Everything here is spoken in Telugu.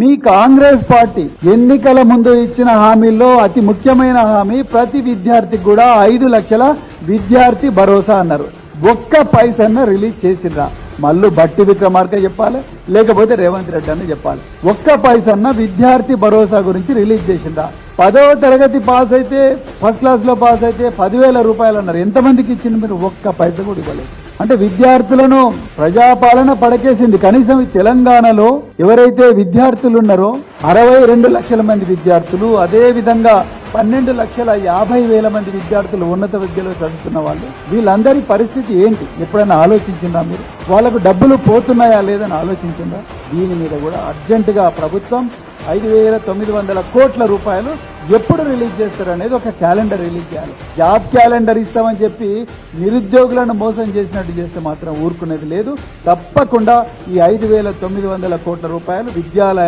మీ కాంగ్రెస్ పార్టీ ఎన్నికల ముందు ఇచ్చిన హామీల్లో అతి ముఖ్యమైన హామీ ప్రతి విద్యార్థికి కూడా 5 లక్షల విద్యార్థి భరోసా అన్నారు. ఒక్క పైసన్న రిలీజ్ చేసిర్రా? మళ్ళీ బట్టి విక్రమార్క చెప్పాలి, లేకపోతే రేవంత్ రెడ్డి అని చెప్పాలి. ఒక్క పైసన్న విద్యార్థి భరోసా గురించి రిలీజ్ చేసిందా? 10వ తరగతి పాస్ అయితే, ఫస్ట్ క్లాస్ లో పాస్ అయితే 10,000 రూపాయలు అన్నారు. ఎంతమందికి ఇచ్చింది మీరు? ఒక్క పైస కూడా ఇవ్వలేదు. అంటే విద్యార్థులను ప్రజాపాలన పడకేసింది. కనీసం తెలంగాణలో ఎవరైతే విద్యార్థులు ఉన్నారో 62 లక్షల మంది విద్యార్థులు, అదే విధంగా 12,50,000 మంది విద్యార్థులు ఉన్నత విద్యలో చదువుతున్న వాళ్ళు, వీళ్ళందరి పరిస్థితి ఏంటి? ఎప్పుడైనా ఆలోచించిందా మీరు? వాళ్ళకు డబ్బులు పోతున్నాయా లేదని ఆలోచించిందా? దీని మీద కూడా అర్జెంటుగా ప్రభుత్వం 5,900 కోట్ల రూపాయలు ఎప్పుడు రిలీజ్ చేస్తారు అనేది ఒక క్యాలెండర్ రిలీజ్ చేయాలి. జాబ్ క్యాలెండర్ ఇస్తామని చెప్పి నిరుద్యోగులను మోసం చేసినట్టు చేస్తే మాత్రం ఊరుకునేది లేదు. తప్పకుండా ఈ 5,900 కోట్ల రూపాయలు విద్యాలయాలు